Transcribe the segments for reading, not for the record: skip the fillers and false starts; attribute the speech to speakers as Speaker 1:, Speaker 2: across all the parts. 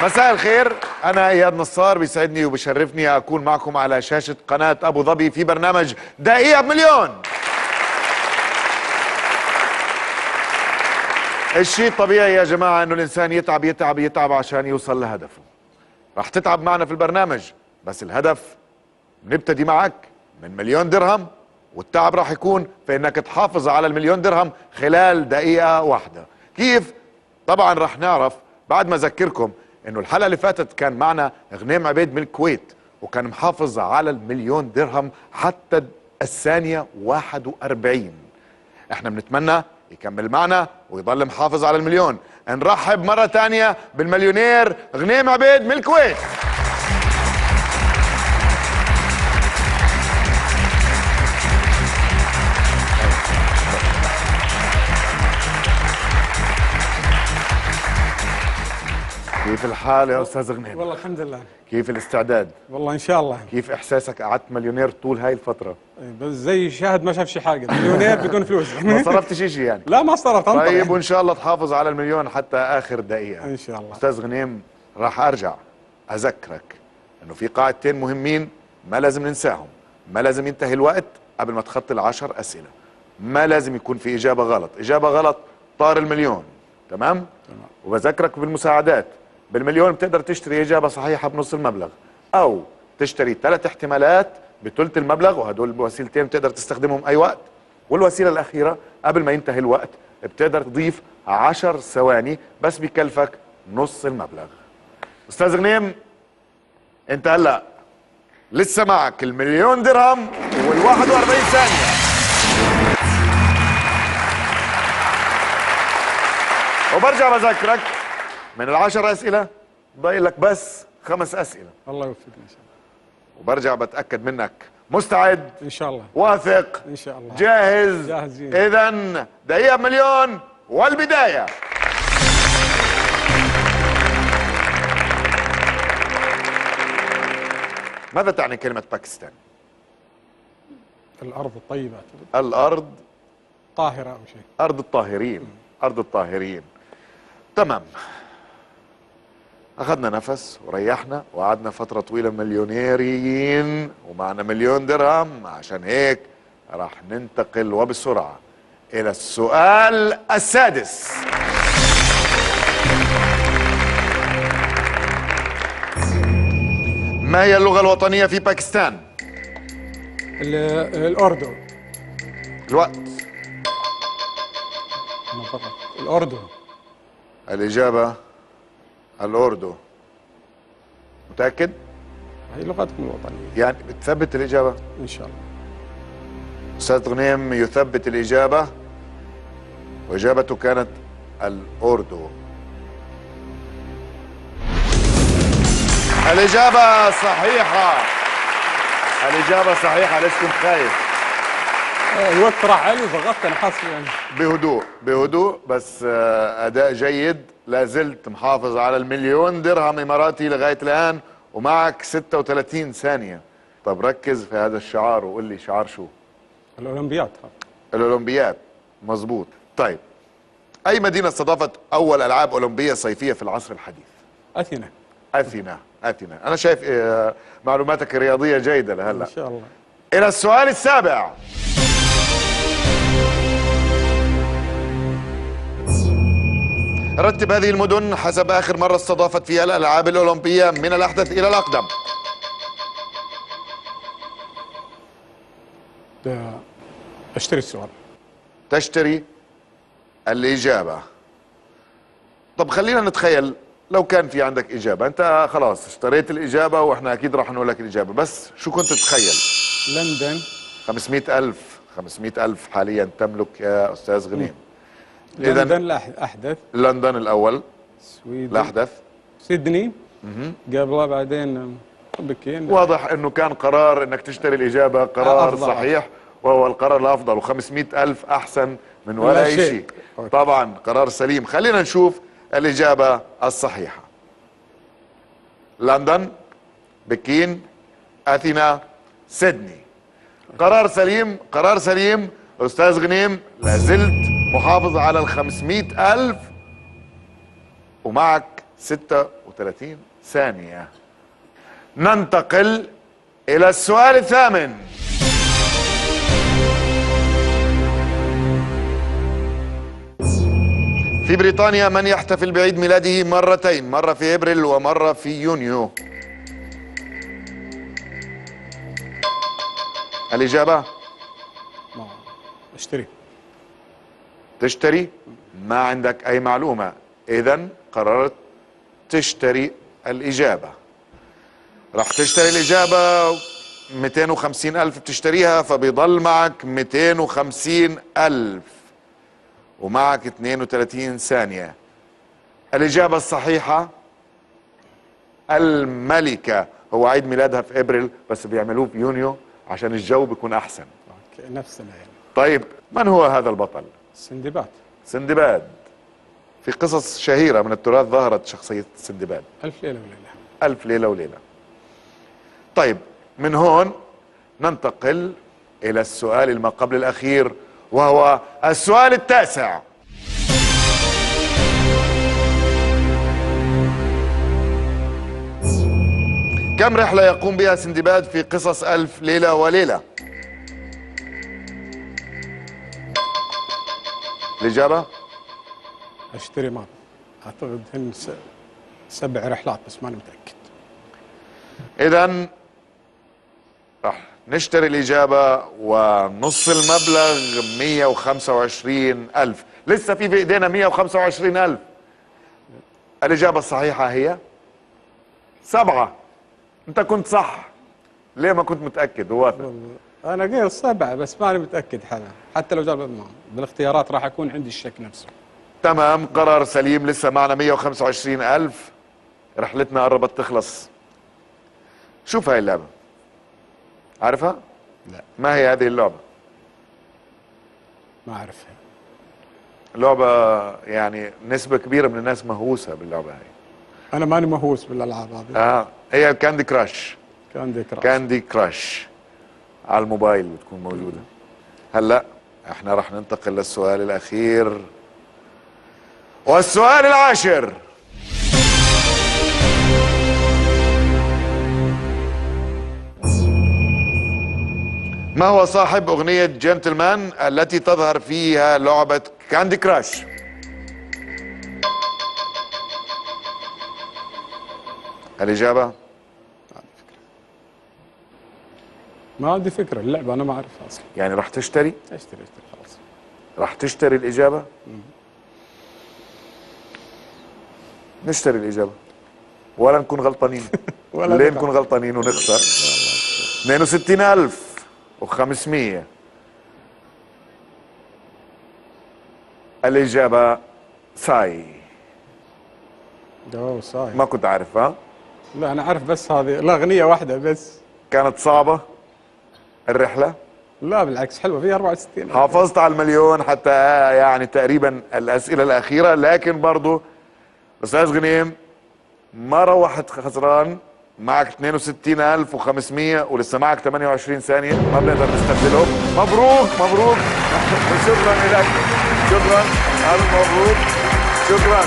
Speaker 1: مساء الخير، أنا إياد نصار، بيسعدني وبشرفني أكون معكم على شاشة قناة أبو ظبي في برنامج دقيقة بمليون. الشيء الطبيعي يا جماعة إنه الإنسان يتعب يتعب يتعب عشان يوصل لهدفه. رح تتعب معنا في البرنامج، بس الهدف بنبتدي معك من مليون درهم، والتعب رح يكون في إنك تحافظ على المليون درهم خلال دقيقة واحدة. كيف؟ طبعا رح نعرف بعد ما أذكركم إنه الحلقة اللي فاتت كان معنا غنيم عبيد من الكويت، وكان محافظ على المليون درهم حتى الثانية 41. احنا بنتمنى يكمل معنا ويضل محافظ على المليون. نرحب مرة تانية بالمليونير غنيم عبيد من الكويت. كيف الحال يا استاذ غنيم؟
Speaker 2: والله الحمد لله.
Speaker 1: كيف الاستعداد؟
Speaker 2: والله ان شاء الله.
Speaker 1: كيف احساسك قعدت مليونير طول هاي الفترة؟
Speaker 2: بس زي شاهد ما شاف شي حاجه، مليونير بدون فلوس.
Speaker 1: ما صرفتش شيء يعني؟
Speaker 2: لا ما صرفت.
Speaker 1: طيب وان شاء الله تحافظ على المليون حتى اخر دقيقة
Speaker 2: ان شاء الله.
Speaker 1: استاذ غنيم، راح ارجع اذكرك انه في قاعدتين مهمين ما لازم ننساهم. ما لازم ينتهي الوقت قبل ما تخطي ال10 اسئلة. ما لازم يكون في اجابة غلط، اجابة غلط طار المليون. تمام؟ وبذكرك بالمساعدات، بالمليون بتقدر تشتري اجابة صحيحة بنص المبلغ، او تشتري 3 احتمالات بثلث المبلغ، وهدول الوسيلتين بتقدر تستخدمهم اي وقت. والوسيلة الاخيرة قبل ما ينتهي الوقت بتقدر تضيف 10 ثواني بس بكلفك نص المبلغ. استاذ غنيم، انت هلا لسه معك المليون درهم وال41 ثانية. وبرجع بذكرك من ال10 اسئلة ضايل لك بس 5 اسئلة.
Speaker 2: الله يوفقنا ان شاء الله.
Speaker 1: وبرجع بتأكد منك مستعد
Speaker 2: ان شاء الله.
Speaker 1: واثق
Speaker 2: ان شاء الله.
Speaker 1: جاهز؟
Speaker 2: جاهزين.
Speaker 1: اذا دقيقة بمليون والبداية. ماذا تعني كلمة باكستان؟
Speaker 2: الارض الطيبه.
Speaker 1: الارض
Speaker 2: طاهره او شيء.
Speaker 1: ارض الطاهرين. ارض الطاهرين. تمام. اخذنا نفس وريحنا وقعدنا فترة طويلة مليونيريين ومعنا مليون درهم، عشان هيك راح ننتقل وبسرعة الى السؤال السادس. ما هي اللغة الوطنية في باكستان؟
Speaker 2: الاردو.
Speaker 1: الوقت.
Speaker 2: الاردو.
Speaker 1: الإجابة الأردو. متأكد؟
Speaker 2: هي لغتكم الوطنيه.
Speaker 1: يعني بتثبت الإجابة؟
Speaker 2: ان شاء الله.
Speaker 1: أستاذ غنيم يثبت الإجابة، وإجابته كانت الأردو. الإجابة صحيحة. الإجابة صحيحة. ليش كنت خايف؟
Speaker 2: الوقت راح علي وضغطت انا حاسس يعني.
Speaker 1: بهدوء بهدوء، بس أداء جيد. لا زلت محافظ على المليون درهم إماراتي لغاية الآن، ومعك 36 ثانية. طب ركز في هذا الشعار وقول لي شعار شو؟
Speaker 2: الاولمبياد.
Speaker 1: الأولمبياد. مظبوط. طيب، أي مدينة استضافت أول ألعاب أولمبية صيفية في العصر الحديث؟
Speaker 2: اثينا.
Speaker 1: أثينا. أثينا. أنا شايف معلوماتك الرياضية جيدة لهلا.
Speaker 2: ان شاء الله.
Speaker 1: إلى السؤال السابع. رتب هذه المدن حسب آخر مرة استضافت فيها الألعاب الأولمبية من الأحدث إلى الأقدم.
Speaker 2: اشتري السؤال.
Speaker 1: تشتري الإجابة. طب خلينا نتخيل لو كان في عندك إجابة، أنت خلاص اشتريت الإجابة وإحنا أكيد راح نقول لك الإجابة، بس شو كنت تتخيل؟
Speaker 2: لندن.
Speaker 1: 500,000. 500,000 حاليا تملك يا أستاذ غنيم.
Speaker 2: لندن الأحدث.
Speaker 1: لندن الأول.
Speaker 2: سويدن
Speaker 1: الأحدث.
Speaker 2: سيدني. قبلها بعدين بكين.
Speaker 1: واضح أنه كان قرار أنك تشتري الإجابة قرار
Speaker 2: أفضل.
Speaker 1: صحيح، وهو القرار الأفضل، و500,000 أحسن من ولا أي شيء. طبعا قرار سليم. خلينا نشوف الإجابة الصحيحة. لندن، بكين، أثينا، سيدني. قرار سليم. قرار سليم. أستاذ غنيم لازلت محافظ على ال500,000 ومعك 36 ثانية. ننتقل إلى السؤال الثامن. في بريطانيا من يحتفل بعيد ميلاده مرتين، مرة في إبريل ومرة في يونيو؟ الإجابة؟
Speaker 2: ما اشتري.
Speaker 1: تشتري؟ ما عندك أي معلومة، إذن قررت تشتري الإجابة. راح تشتري الإجابة 250,000 بتشتريها، فبيضل معك 250,000 ومعك 32 ثانية. الإجابة الصحيحة الملكة. هو عيد ميلادها في إبريل بس بيعملوه في يونيو عشان الجو بيكون أحسن.
Speaker 2: نفسنا يعني.
Speaker 1: طيب من هو هذا البطل؟
Speaker 2: سندباد.
Speaker 1: سندباد. في قصص شهيرة من التراث ظهرت شخصية سندباد.
Speaker 2: ألف ليلة وليلة.
Speaker 1: ألف ليلة وليلة. طيب من هون ننتقل إلى السؤال ما قبل الأخير، وهو السؤال التاسع. كم رحلة يقوم بها سندباد في قصص ألف ليلة وليلة؟ الإجابة؟
Speaker 2: اشتري ما اعتقد هن 7 رحلات بس ماني متأكد.
Speaker 1: إذن راح نشتري الإجابة ونص المبلغ 125,000. لسه في إيدينا 125,000. الإجابة الصحيحة هي 7. أنت كنت صح. ليه ما كنت متأكد؟ واثق؟
Speaker 2: انا قيل 7 بس ماني متأكد حتى لو جاب بالاختيارات راح اكون عندي الشك نفسه.
Speaker 1: تمام، قرار سليم. لسه معنا 125,000. رحلتنا قربت تخلص. شوف هاي اللعبة، عارفها؟
Speaker 2: لا.
Speaker 1: ما هي هذه اللعبة؟
Speaker 2: ما اعرفها.
Speaker 1: لعبة يعني نسبة كبيرة من الناس مهووسة باللعبة هاي.
Speaker 2: انا ماني مهووس بالالعاب هذه.
Speaker 1: هي كاندي كراش.
Speaker 2: كاندي
Speaker 1: كراش على الموبايل بتكون موجودة. هلا احنا رح ننتقل للسؤال الأخير والسؤال العاشر. ما هو صاحب أغنية جنتلمان التي تظهر فيها لعبة كاندي كراش؟ الإجابة؟
Speaker 2: ما عندي فكرة. اللعبة أنا ما أعرفها أصلا.
Speaker 1: يعني راح تشتري؟
Speaker 2: اشتري خلاص.
Speaker 1: راح تشتري الإجابة؟ نشتري الإجابة ولا نكون غلطانين. ليه نكون غلطانين ونخسر؟ 62,500. الإجابة ساي.
Speaker 2: ساي.
Speaker 1: ما كنت عارفها.
Speaker 2: لا أنا أعرف بس هذه الأغنية واحدة بس.
Speaker 1: كانت صعبة الرحلة؟
Speaker 2: لا بالعكس حلوة، فيها 64.
Speaker 1: حافظت على المليون حتى يعني تقريبا الأسئلة الأخيرة، لكن برضو أستاذ غنيم ما روحت خسران. معك 62,500 ولسه معك 28 ثانية ما بنقدر نستبدلهم. مبروك مبروك. شكرا لك. شكرا. ألف مبروك. شكرا.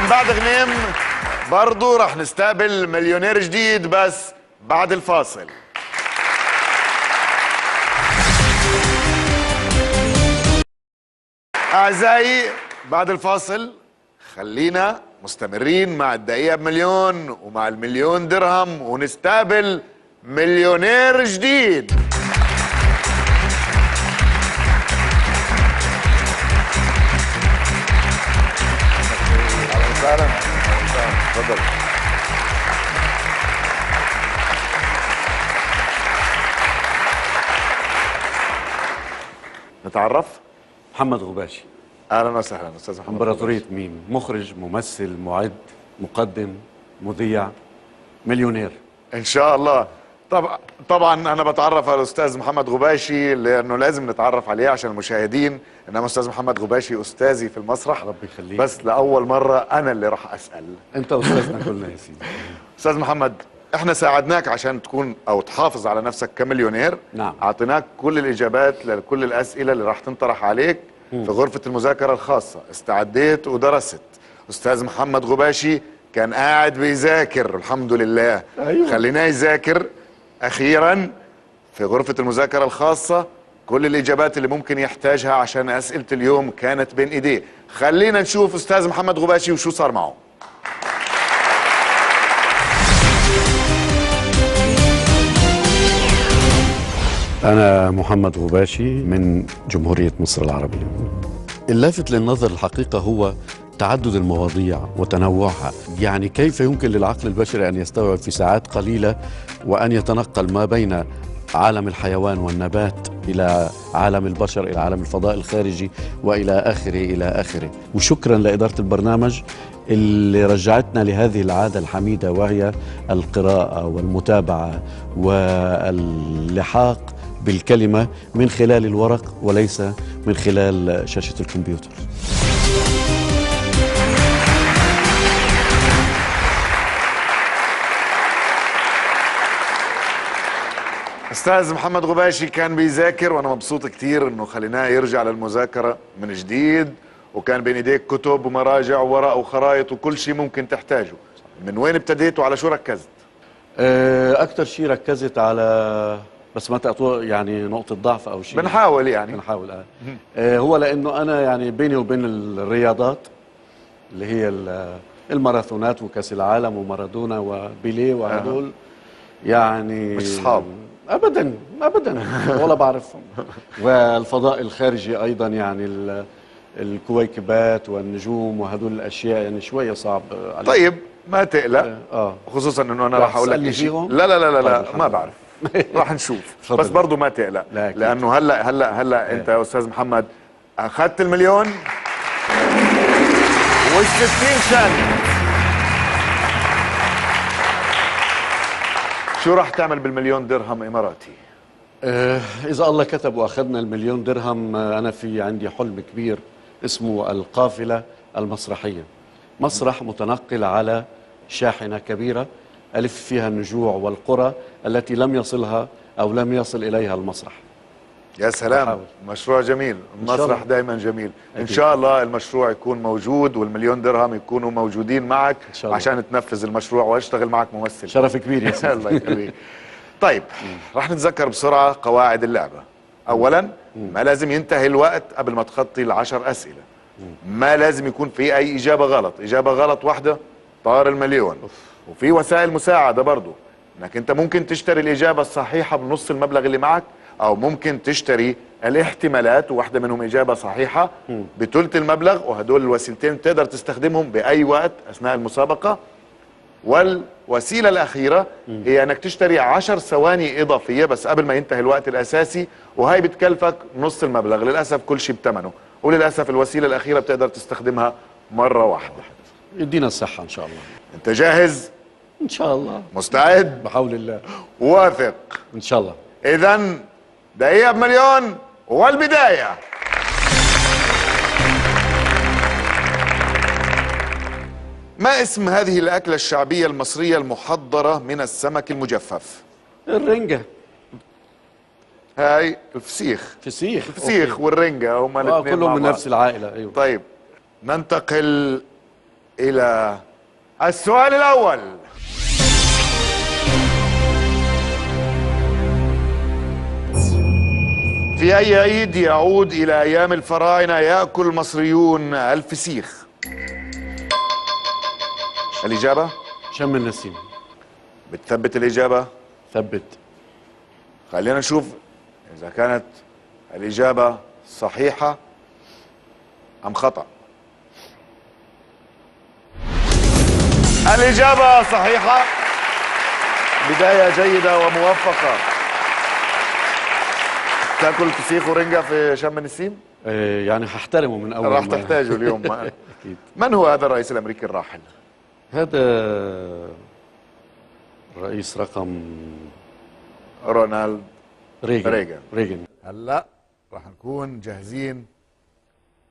Speaker 1: من بعد غنيم برضو رح نستقبل مليونير جديد بس بعد الفاصل. أعزائي بعد الفاصل خلينا مستمرين مع الدقيقة بمليون ومع المليون درهم ونستقبل مليونير جديد. أهلا وسهلا. تفضل. نتعرف؟
Speaker 3: محمد غباشي.
Speaker 1: اهلا وسهلا استاذ محمد.
Speaker 3: امبراطورية ميم، مخرج، ممثل، معد، مقدم، مذيع، مليونير.
Speaker 1: ان شاء الله. طبعا انا بتعرف على الاستاذ محمد غباشي لانه لازم نتعرف عليه عشان المشاهدين، انما استاذ محمد غباشي استاذي في المسرح.
Speaker 3: ربي يخليك.
Speaker 1: بس لاول مره انا اللي راح اسال.
Speaker 3: انت استاذنا كلنا يا سيدي.
Speaker 1: استاذ محمد، احنا ساعدناك عشان تكون او تحافظ على نفسك كمليونير.
Speaker 3: نعم.
Speaker 1: اعطيناك كل الاجابات لكل الاسئله اللي راح تنطرح عليك في غرفه المذاكره الخاصه. استعديت ودرست. استاذ محمد غباشي كان قاعد بيذاكر الحمد لله.
Speaker 3: أيوة.
Speaker 1: خليناه يذاكر. اخيرا في غرفه المذاكره الخاصه كل الاجابات اللي ممكن يحتاجها عشان اسئله اليوم كانت بين ايديه. خلينا نشوف استاذ محمد غباشي وشو صار معه.
Speaker 3: أنا محمد غباشي من جمهورية مصر العربية. اللافت للنظر الحقيقة هو تعدد المواضيع وتنوعها. يعني كيف يمكن للعقل البشري أن يستوعب في ساعات قليلة وأن يتنقل ما بين عالم الحيوان والنبات إلى عالم البشر، إلى عالم الفضاء الخارجي، وإلى آخره إلى آخره. وشكرا لإدارة البرنامج اللي رجعتنا لهذه العادة الحميدة، وهي القراءة والمتابعة واللحاق بالكلمة من خلال الورق وليس من خلال شاشة الكمبيوتر.
Speaker 1: استاذ محمد غباشي كان بيذاكر وانا مبسوط كتير انه خليناه يرجع للمذاكره من جديد، وكان بين ايديك كتب ومراجع وورق وخرائط وكل شيء ممكن تحتاجه. من وين ابتديت وعلى شو ركزت؟
Speaker 3: أكثر شيء ركزت على، بس ما تقطع يعني نقطة ضعف أو شيء.
Speaker 1: بنحاول يعني.
Speaker 3: بنحاول هو لأنه أنا يعني بيني وبين الرياضات اللي هي الماراثونات وكأس العالم ومارادونا وبيليه وهدول يعني
Speaker 1: مش أصحاب
Speaker 3: ابدا ابدا ولا بعرفهم. والفضاء الخارجي ايضا يعني الكويكبات والنجوم وهدول الاشياء يعني شويه صعب عليك.
Speaker 1: طيب ما تقلق. خصوصا انه انا راح اقول لك شيء. لا لا لا لا, لا ما بعرف. راح نشوف. بس برضه ما تقلق، لانه هلا انت يا استاذ محمد اخذت المليون وال60 ثانيه. شو راح تعمل بالمليون درهم اماراتي؟
Speaker 3: اذا الله كتب واخذنا المليون درهم، انا في عندي حلم كبير اسمه القافله المسرحيه. مسرح متنقل على شاحنه كبيره الف فيها النجوع والقرى التي لم يصلها او لم يصل اليها المسرح.
Speaker 1: يا سلام بحاول. مشروع جميل. المسرح دائما جميل. ان شاء الله المشروع يكون موجود والمليون درهم يكونوا موجودين معك عشان تنفذ المشروع واشتغل معك ممثل.
Speaker 3: شرف كبير يا سيدي.
Speaker 1: الله يخليك. طيب رح نتذكر بسرعه قواعد اللعبه. اولا ما لازم ينتهي الوقت قبل ما تخطي ال10 اسئله. ما لازم يكون في اي اجابه غلط. اجابه غلط واحده طار المليون. وفي وسائل مساعده برضو، انك انت ممكن تشتري الاجابه الصحيحه بنص المبلغ اللي معك، او ممكن تشتري الاحتمالات وواحده منهم اجابه صحيحه بثلث المبلغ، وهدول الوسيلتين بتقدر تستخدمهم باي وقت اثناء المسابقه. والوسيله الاخيره هي انك تشتري 10 ثواني اضافيه بس قبل ما ينتهي الوقت الاساسي، وهي بتكلفك نص المبلغ. للاسف كل شيء بثمنه، وللاسف الوسيله الاخيره بتقدر تستخدمها مره واحده.
Speaker 3: يدينا الصحه ان شاء الله.
Speaker 1: انت جاهز؟
Speaker 3: ان شاء الله.
Speaker 1: مستعد؟
Speaker 3: بحول الله.
Speaker 1: واثق
Speaker 3: ان شاء الله.
Speaker 1: اذا دقيقة بمليون والبداية. ما اسم هذه الأكلة الشعبية المصرية المحضرة من السمك المجفف؟
Speaker 3: الرنجة.
Speaker 1: هاي الفسيخ. الفسيخ والرنجة هما الاثنين
Speaker 3: كلهم من نفس العائلة. أيوة.
Speaker 1: طيب ننتقل إلى السؤال الأول. في أي عيد يعود إلى أيام الفراعنة يأكل المصريون الفسيخ؟ الإجابة؟
Speaker 3: شم النسيم.
Speaker 1: بتثبت الإجابة؟
Speaker 3: ثبت.
Speaker 1: خلينا نشوف إذا كانت الإجابة صحيحة أم خطأ. الإجابة صحيحة. بداية جيدة وموفقة. تاكل فسيخ ورنجة في شم النسيم؟
Speaker 3: يعني هحترمه من اول.
Speaker 1: راح تحتاجه اليوم.
Speaker 3: أكيد.
Speaker 1: من هو هذا الرئيس الامريكي الراحل؟
Speaker 3: هذا الرئيس رقم
Speaker 1: رونالد
Speaker 3: ريغان.
Speaker 1: هلا راح نكون جاهزين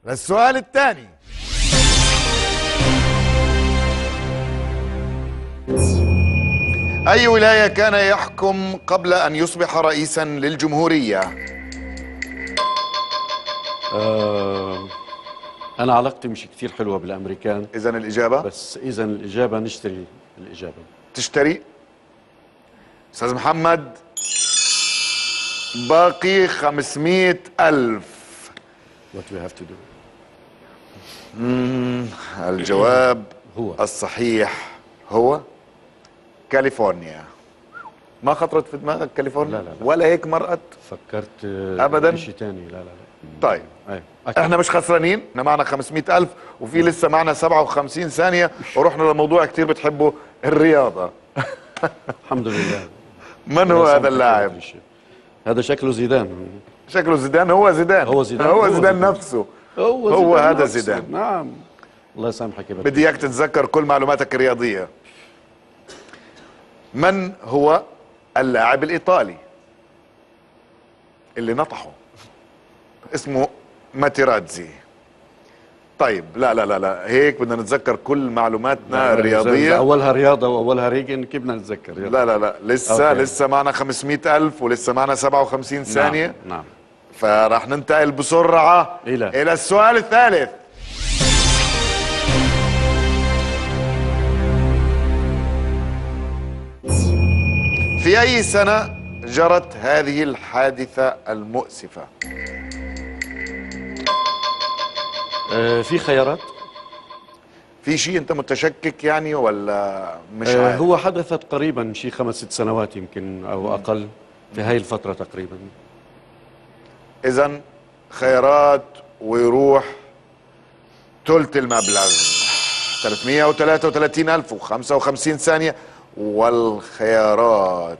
Speaker 1: للسؤال الثاني. أي ولاية كان يحكم قبل أن يصبح رئيسا للجمهورية؟
Speaker 3: أنا علاقتي مش كتير حلوة بالأمريكان،
Speaker 1: إذن الإجابة
Speaker 3: بس إذا الإجابة نشتري الإجابة.
Speaker 1: تشتري. أستاذ محمد باقي 500,000.
Speaker 3: What we have to do.
Speaker 1: الجواب
Speaker 3: هو
Speaker 1: الصحيح هو كاليفورنيا. ما خطرت في دماغك كاليفورنيا؟
Speaker 3: لا لا لا.
Speaker 1: ولا هيك مرقت؟
Speaker 3: فكرت
Speaker 1: أبداً؟
Speaker 3: شيء ثاني. لا لا لا.
Speaker 1: طيب
Speaker 3: أي. أكيد.
Speaker 1: احنا مش خسرانين، احنا معنا 500,000 وفي لسه معنا 57 ثانية ورحنا لموضوع كتير بتحبه، الرياضة.
Speaker 3: الحمد لله.
Speaker 1: من هو هذا اللاعب؟
Speaker 3: هذا شكله زيدان.
Speaker 1: شكله زيدان. هو زيدان.
Speaker 3: هو زيدان.
Speaker 1: هو زيدان نفسه. هو هذا
Speaker 3: نفسه.
Speaker 1: زيدان.
Speaker 3: نعم. الله يسامحك يا
Speaker 1: بدي اياك تتذكر كل معلوماتك الرياضية. من هو اللاعب الإيطالي اللي نطحه؟ اسمه ماتيراتزي. طيب لا لا لا لا، هيك بدنا نتذكر كل معلوماتنا الرياضية.
Speaker 3: أولها رياضة وأولها ريجن، كيف بدنا نتذكر؟
Speaker 1: لا لا لا، لسه
Speaker 3: أوكي.
Speaker 1: لسه معنا 500,000 ولسه معنا 57 ثانية.
Speaker 3: نعم.
Speaker 1: فراح ننتقل بسرعة إلى السؤال الثالث. في أي سنة جرت هذه الحادثة المؤسفة؟
Speaker 3: في خيارات؟
Speaker 1: في شيء أنت متشكك يعني ولا مش عارف؟
Speaker 3: هو حدثت قريبا شي 5-6 سنوات يمكن أو أقل، في هاي الفترة تقريبا.
Speaker 1: إذن خيارات ويروح ثلث المبلغ 333,055 ثانية. والخيارات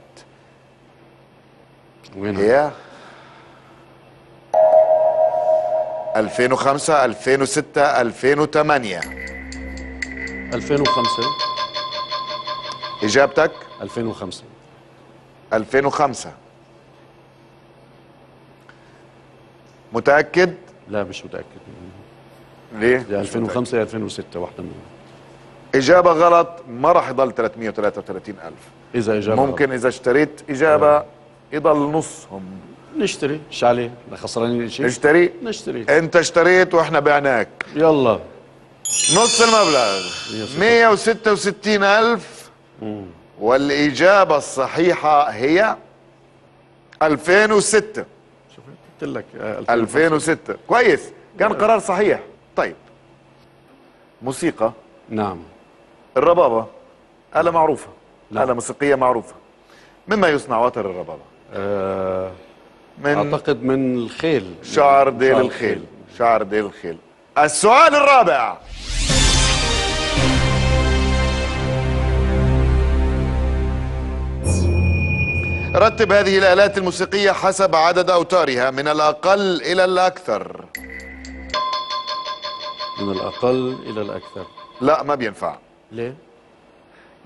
Speaker 3: وينها؟
Speaker 1: هي 2005 2006 2008.
Speaker 3: 2005.
Speaker 1: إجابتك
Speaker 3: 2005.
Speaker 1: 2005. متأكد؟
Speaker 3: لا مش متأكد.
Speaker 1: ليه؟
Speaker 3: يا 2005 يا 2006، واحدة منهم.
Speaker 1: إجابة غلط. ما راح يضل 333,000.
Speaker 3: إذا إجابة
Speaker 1: ممكن
Speaker 3: غلط.
Speaker 1: إذا اشتريت إجابة يضل نصهم.
Speaker 3: نشتري، شو عليه؟ لا خسرانين شيء.
Speaker 1: اشتري.
Speaker 3: نشتري.
Speaker 1: أنت اشتريت وإحنا بعناك.
Speaker 3: يلا.
Speaker 1: نص المبلغ 166,000. والإجابة الصحيحة هي 2006.
Speaker 3: شوف قلت لك
Speaker 1: 2006. كويس، كان قرار صحيح. طيب موسيقى.
Speaker 3: نعم.
Speaker 1: الربابة آلة معروفة.
Speaker 3: نعم.
Speaker 1: آلة موسيقية معروفة. مما يصنع وتر الربابة؟ من
Speaker 3: أعتقد من الخيل.
Speaker 1: شعر ديل الخيل. شعر ديل الخيل. السؤال الرابع. رتب هذه الآلات الموسيقية حسب عدد أوتارها من الأقل إلى الأكثر.
Speaker 3: من الأقل إلى الأكثر.
Speaker 1: لا ما بينفع.
Speaker 3: ليه؟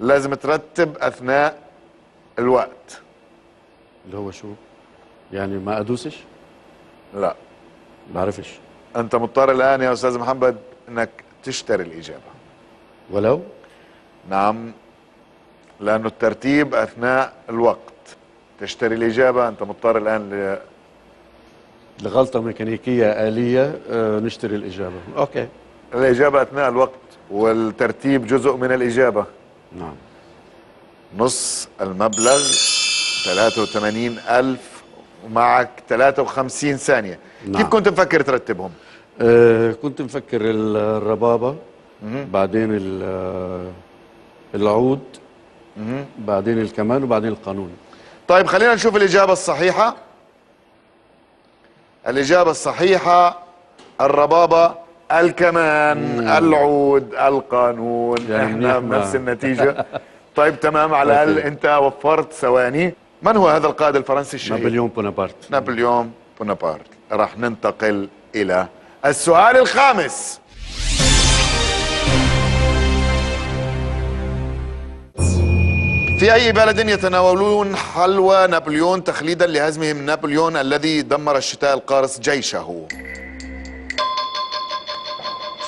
Speaker 1: لازم ترتب أثناء الوقت.
Speaker 3: اللي هو شو؟ يعني ما أدوسش؟
Speaker 1: لا
Speaker 3: بعرفش.
Speaker 1: أنت مضطر الآن يا أستاذ محمد أنك تشتري الإجابة.
Speaker 3: ولو؟
Speaker 1: نعم، لأنه الترتيب أثناء الوقت. تشتري الإجابة. أنت مضطر الآن
Speaker 3: لغلطة ميكانيكية آلية نشتري الإجابة. أوكي.
Speaker 1: الإجابة أثناء الوقت، والترتيب جزء من الإجابة.
Speaker 3: نعم.
Speaker 1: نص المبلغ 83,000 ومعك 53 ثانية.
Speaker 3: نعم.
Speaker 1: كيف كنت مفكر ترتبهم؟
Speaker 3: كنت مفكر الربابة، بعدين العود، بعدين الكمان، وبعدين القانون.
Speaker 1: طيب خلينا نشوف الإجابة الصحيحة. الإجابة الصحيحة الربابة، الكمان، العود، القانون.
Speaker 3: يعني
Speaker 1: احنا بنفس النتيجة. طيب تمام، على الأقل أنت وفرت ثواني. من هو هذا القائد الفرنسي الشهير؟
Speaker 3: نابليون بونابرت.
Speaker 1: نابليون بونابرت. راح ننتقل إلى السؤال الخامس. في أي بلد يتناولون حلوى نابليون تخليدا لهزمهم نابليون الذي دمر الشتاء القارس جيشه؟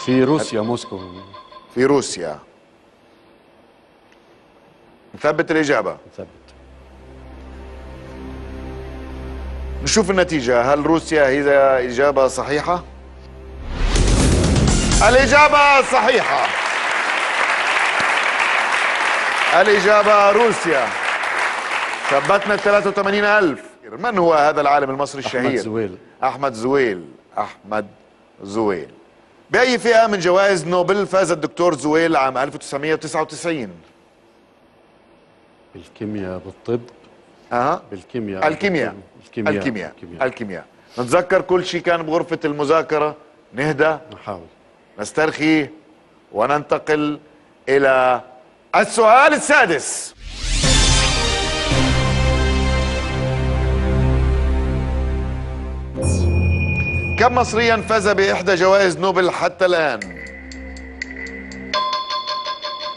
Speaker 3: في روسيا، موسكو.
Speaker 1: في روسيا. نثبت الإجابة.
Speaker 3: ثبت.
Speaker 1: نشوف النتيجة، هل روسيا هي إجابة صحيحة؟ الإجابة صحيحة. الإجابة روسيا. ثبتنا 83,000. من هو هذا العالم المصري الشهير؟
Speaker 3: أحمد زويل.
Speaker 1: أحمد زويل. أحمد زويل. بأي فئة من جوائز نوبل فاز الدكتور زويل عام 1999؟
Speaker 3: بالكيمياء، بالطب. بالكيمياء.
Speaker 1: الكيمياء. الكيمياء. نتذكر كل شيء كان بغرفة المذاكرة، نهدى،
Speaker 3: نحاول
Speaker 1: نسترخي وننتقل إلى السؤال السادس. كم مصريا فاز بإحدى جوائز نوبل حتى الآن؟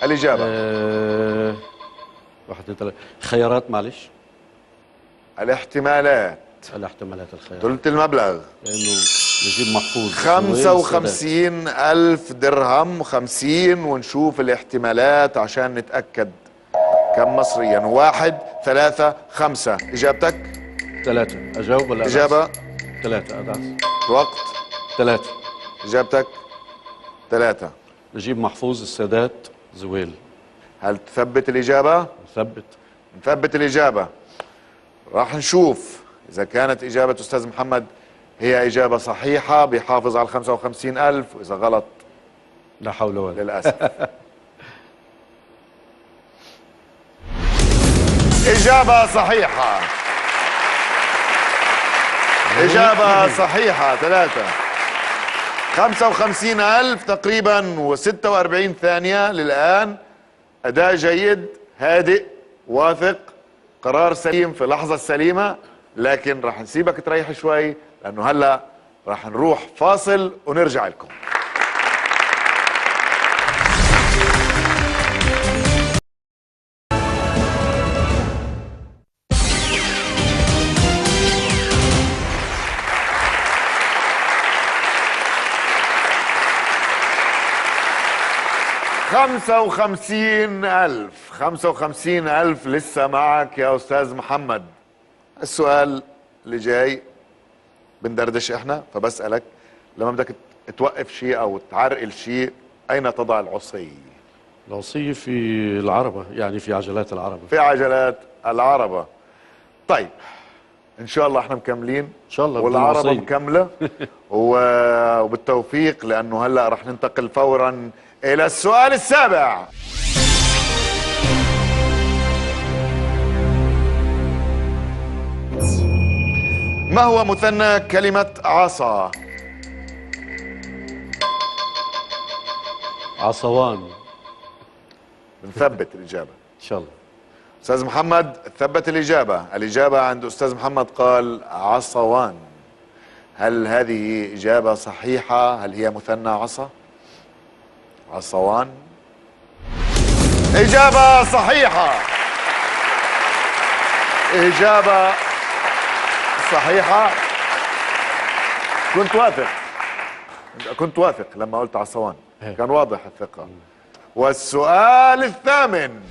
Speaker 1: الإجابة.
Speaker 3: واحد ثلاثة. خيارات معلش.
Speaker 1: الاحتمالات.
Speaker 3: الاحتمالات الخيارات.
Speaker 1: ثلث المبلغ.
Speaker 3: لأنه نجيب محفوظ.
Speaker 1: 55,000 درهم. 50 ونشوف الاحتمالات عشان نتأكد كم مصريا. 1 3 5. إجابتك؟
Speaker 3: 3. أجاوب ولا
Speaker 1: إجابة؟
Speaker 3: 3. أدعس.
Speaker 1: وقت؟
Speaker 3: 3.
Speaker 1: إجابتك؟ 3.
Speaker 3: نجيب محفوظ، السادات، زويل.
Speaker 1: هل تثبت الإجابة؟
Speaker 3: نثبت.
Speaker 1: نثبت الإجابة. راح نشوف إذا كانت إجابة أستاذ محمد هي إجابة صحيحة بيحافظ على 55,000، وإذا غلط
Speaker 3: لا حول ولا
Speaker 1: للأسف. إجابة صحيحة. إجابة صحيحة. 3. 55,000 تقريبا و46 ثانية للآن. أداء جيد، هادئ، واثق، قرار سليم في اللحظة السليمة. لكن راح نسيبك تريح شوي لأنه هلأ راح نروح فاصل ونرجع لكم. خمسة وخمسين ألف لسه معك يا أستاذ محمد. السؤال اللي جاي بندردش إحنا، فبسألك لما بدك توقف شيء أو تعرقل شيء أين تضع العصي؟
Speaker 3: العصي في العربة، يعني في عجلات العربة.
Speaker 1: في عجلات العربة. طيب إن شاء الله إحنا مكملين إن
Speaker 3: شاء الله،
Speaker 1: والعربة مكملة وبالتوفيق، لأنه هلأ رح ننتقل فورا إلى السؤال السابع. ما هو مثنى كلمة عصا؟
Speaker 3: عصوان.
Speaker 1: نثبت الإجابة
Speaker 3: إن شاء الله.
Speaker 1: أستاذ محمد ثبت الإجابة. الإجابة عند أستاذ محمد قال عصوان. هل هذه إجابة صحيحة؟ هل هي مثنى عصا؟ عصوان. إجابة صحيحة. إجابة صحيحة. كنت واثق لما قلت عصوان، كان واضح الثقة. والسؤال الثامن.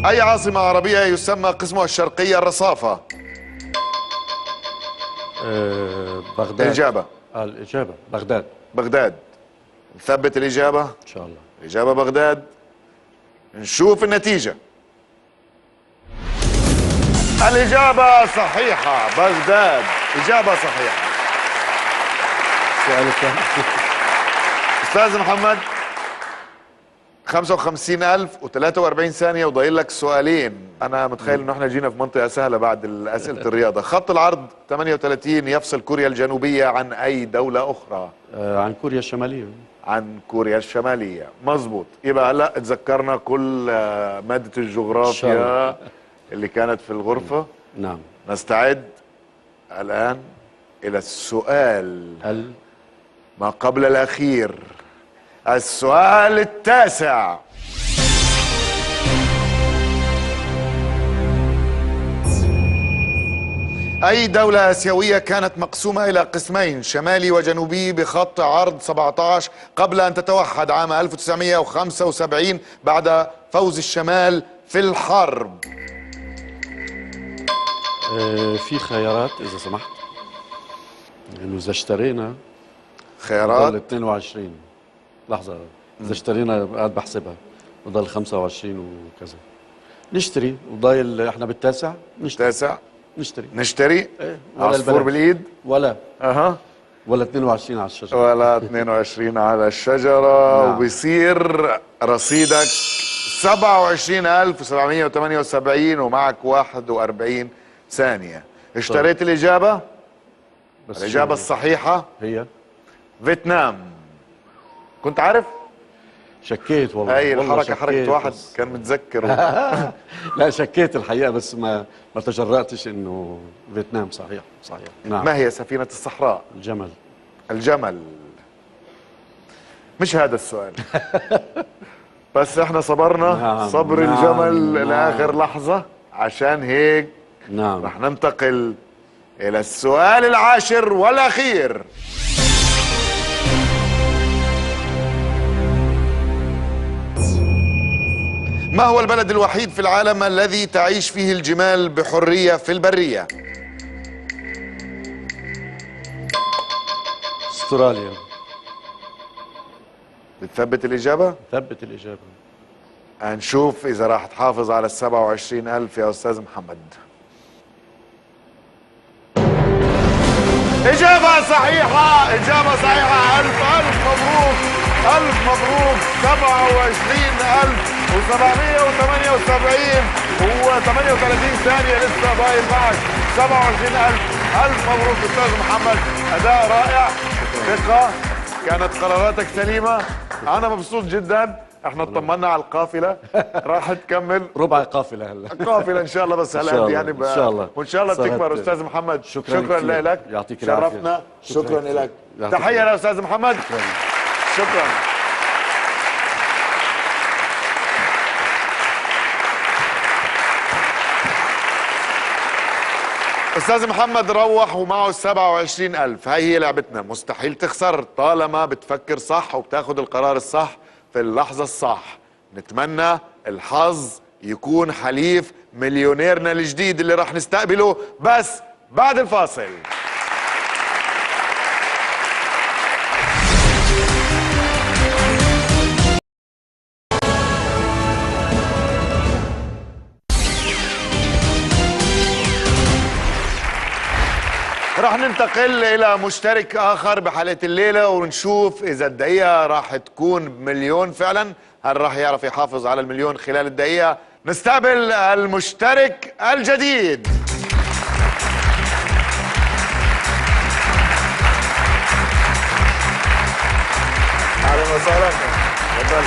Speaker 1: أي عاصمة عربية يسمى قسمها الشرقية الرصافة؟
Speaker 3: بغداد.
Speaker 1: الإجابة.
Speaker 3: الإجابة بغداد.
Speaker 1: بغداد. نثبت الإجابة
Speaker 3: إن شاء الله.
Speaker 1: الإجابة بغداد. نشوف النتيجة. الإجابة صحيحة، بغداد. إجابة صحيحة.
Speaker 3: السؤال الثاني.
Speaker 1: أستاذ محمد 55,043 ثانية وضايل لك سؤالين. أنا متخيل إنه إحنا جينا في منطقة سهلة بعد أسئلة الرياضة. خط العرض 38 يفصل كوريا الجنوبية عن أي دولة أخرى؟
Speaker 3: عن كوريا الشمالية.
Speaker 1: عن كوريا الشمالية، مظبوط. يبقى هلا تذكرنا كل مادة الجغرافيا اللي كانت في الغرفة.
Speaker 3: نعم.
Speaker 1: نستعد الآن إلى السؤال ما قبل الأخير، السؤال التاسع. أي دولة آسيوية كانت مقسومة إلى قسمين شمالي وجنوبي بخط عرض 17 قبل أن تتوحد عام 1975 بعد فوز الشمال في الحرب؟
Speaker 3: في خيارات إذا سمحت، لأنه إذا اشترينا
Speaker 1: خيارات.
Speaker 3: بضل 22. لحظة، إذا اشترينا قاعد بحسبها بضل 25 وكذا. نشتري وضايل احنا بالتاسع.
Speaker 1: التاسع نشتري
Speaker 3: ايه،
Speaker 1: عصفور بالإيد
Speaker 3: ولا
Speaker 1: أها
Speaker 3: ولا 22 على الشجرة
Speaker 1: ولا 22 على الشجرة.
Speaker 3: نعم.
Speaker 1: وبيصير رصيدك 27778 ومعك 41 ثانية. اشتريت الإجابة؟
Speaker 3: بس
Speaker 1: الإجابة الصحيحة
Speaker 3: هي
Speaker 1: فيتنام. كنت عارف؟
Speaker 3: شكيت والله.
Speaker 1: هاي
Speaker 3: والله
Speaker 1: الحركة
Speaker 3: شكيت
Speaker 1: حركة واحد
Speaker 3: بس.
Speaker 1: كان متذكر.
Speaker 3: لا شكيت الحقيقة، بس ما تجرأتش انه فيتنام. صحيح. نعم.
Speaker 1: ما هي سفينة الصحراء؟
Speaker 3: الجمل.
Speaker 1: الجمل. مش هذا السؤال. بس احنا صبرنا.
Speaker 3: نعم.
Speaker 1: صبر
Speaker 3: نعم.
Speaker 1: الجمل
Speaker 3: نعم.
Speaker 1: لآخر لحظة، عشان هيك
Speaker 3: نعم.
Speaker 1: رح ننتقل إلى السؤال العاشر والأخير. ما هو البلد الوحيد في العالم الذي تعيش فيه الجمال بحرية في البرية؟
Speaker 3: استراليا.
Speaker 1: بتثبت الإجابة؟
Speaker 3: ثبت الإجابة.
Speaker 1: هنشوف إذا راح تحافظ على 27,000 يا أستاذ محمد. إجابة صحيحة. إجابة صحيحة. ألف مبروك. ألف مبروك. 27,778 هو 38 ثانية لسه ضايل معك. 27,000. ألف مبروك أستاذ محمد. أداء رائع. ثقة. كانت قراراتك سليمة. أنا مبسوط جدا. احنا اطمنا على القافلة. راح تكمل
Speaker 3: ربع قافلة هلا.
Speaker 1: قافلة ان شاء الله. بس هلا يعني
Speaker 3: ان شاء الله
Speaker 1: وان شاء الله بتكبر استاذ محمد. شكرا لك.
Speaker 3: يعطيك العافية.
Speaker 1: شرفنا. شكرا لك. تحية لاستاذ محمد. شكرا. استاذ محمد روح ومعه 27,000. هاي هي لعبتنا. مستحيل تخسر طالما بتفكر صح وبتاخذ القرار الصح في اللحظة الصح. نتمنى الحظ يكون حليف مليونيرنا الجديد اللي راح نستقبله بس بعد الفاصل. راح ننتقل إلى مشترك آخر بحلقة الليلة ونشوف إذا الدقيقة راح تكون بمليون فعلا. هل راح يعرف يحافظ على المليون خلال الدقيقة؟ نستقبل المشترك الجديد. أهلا وسهلا. تفضل.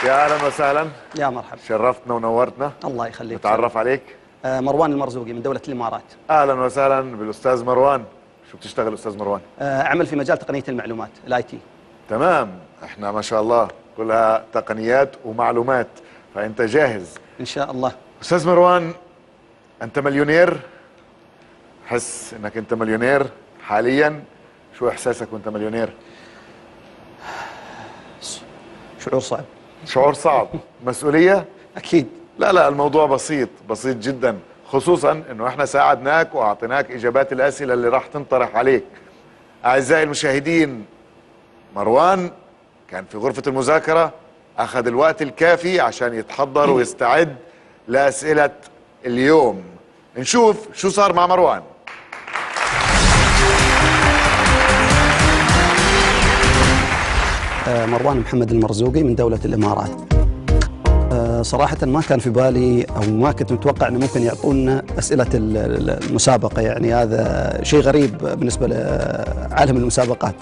Speaker 1: يا اهلا وسهلا.
Speaker 4: يا مرحبا.
Speaker 1: شرفتنا ونورتنا.
Speaker 4: الله يخليك.
Speaker 1: نتعرف عليك.
Speaker 4: مروان المرزوقي من دولة الإمارات.
Speaker 1: اهلا وسهلا بالاستاذ مروان. شو بتشتغل استاذ مروان؟
Speaker 4: أعمل في مجال تقنية المعلومات الاي تي.
Speaker 1: تمام. احنا ما شاء الله كلها تقنيات ومعلومات، فانت جاهز
Speaker 4: إن شاء الله.
Speaker 1: استاذ مروان. انت مليونير. حس انك انت مليونير حاليا. شو احساسك وانت مليونير؟
Speaker 4: شعور صعب.
Speaker 1: شعور صعب. مسؤولية؟
Speaker 4: أكيد.
Speaker 1: لا الموضوع بسيط جدا، خصوصا انه احنا ساعدناك واعطيناك اجابات الاسئله اللي راح تنطرح عليك. اعزائي المشاهدين، مروان كان في غرفه المذاكره، اخذ الوقت الكافي عشان يتحضر ويستعد لاسئله اليوم. نشوف شو صار مع مروان.
Speaker 4: مروان محمد المرزوقي من دولة الإمارات. صراحة ما كان في بالي أو ما كنت متوقع أنه ممكن يعطونا أسئلة المسابقة، يعني هذا شيء غريب بالنسبة لعالم المسابقات.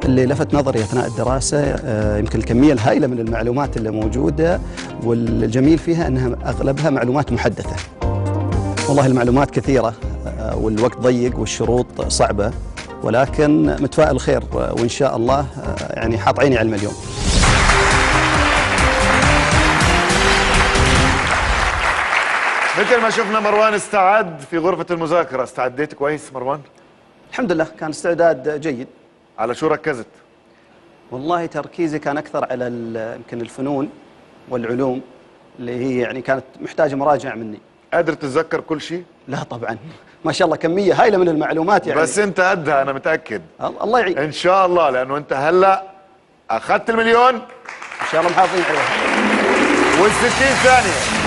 Speaker 4: اللي لفت نظري أثناء الدراسة يمكن الكمية الهائلة من المعلومات اللي موجودة، والجميل فيها أنها أغلبها معلومات محدثة. والله المعلومات كثيرة والوقت ضيق والشروط صعبة، ولكن متفائل خير وإن شاء الله يعني حاط عيني على المليون.
Speaker 1: مثل ما شفنا مروان استعد في غرفة المذاكرة. استعديت كويس مروان؟
Speaker 4: الحمد لله كان استعداد جيد.
Speaker 1: على شو ركزت؟
Speaker 4: والله تركيزي كان أكثر على يمكن الفنون والعلوم اللي هي يعني كانت محتاجة مراجعة مني.
Speaker 1: قادر تتذكر كل شيء؟
Speaker 4: لا طبعا، ما شاء الله كمية هائلة من المعلومات يعني.
Speaker 1: بس انت قدها انا متأكد.
Speaker 4: الله يعين.
Speaker 1: ان شاء الله، لانه انت هلا اخذت المليون
Speaker 4: ان شاء الله محافظين عليها.
Speaker 1: وال60 ثانية.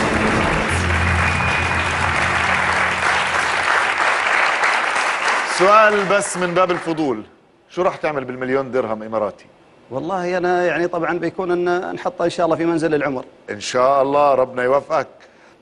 Speaker 1: سؤال بس من باب الفضول، شو راح تعمل بالمليون درهم اماراتي؟
Speaker 4: والله انا يعني طبعا بيكون ان نحطها ان شاء الله في منزل العمر.
Speaker 1: ان شاء الله ربنا يوفقك.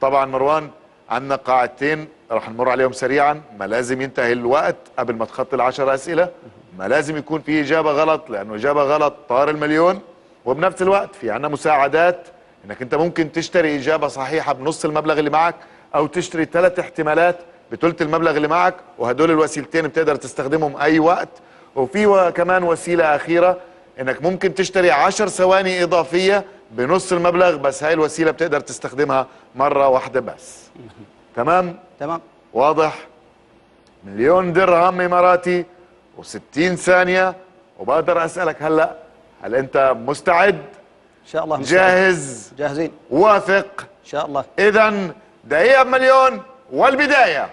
Speaker 1: طبعا مروان عندنا قاعدتين راح نمر عليهم سريعا، ما لازم ينتهي الوقت قبل ما تخطي ال10 اسئله، ما لازم يكون في اجابه غلط، لانه اجابه غلط طار المليون، وبنفس الوقت في عندنا مساعدات انك انت ممكن تشتري اجابه صحيحه بنص المبلغ اللي معك، او تشتري 3 احتمالات بثلث المبلغ اللي معك، وهدول الوسيلتين بتقدر تستخدمهم اي وقت. وفي كمان وسيله اخيره انك ممكن تشتري 10 ثواني اضافيه بنص المبلغ، بس هاي الوسيله بتقدر تستخدمها مره واحده بس. تمام؟
Speaker 4: تمام.
Speaker 1: واضح؟ مليون درهم اماراتي و60 ثانيه، وبقدر اسالك هلا، هل انت مستعد؟
Speaker 4: ان شاء الله مستعد.
Speaker 1: جاهز؟
Speaker 4: جاهزين
Speaker 1: واثق؟
Speaker 4: ان شاء الله.
Speaker 1: اذا دقيقه بمليون والبدايه.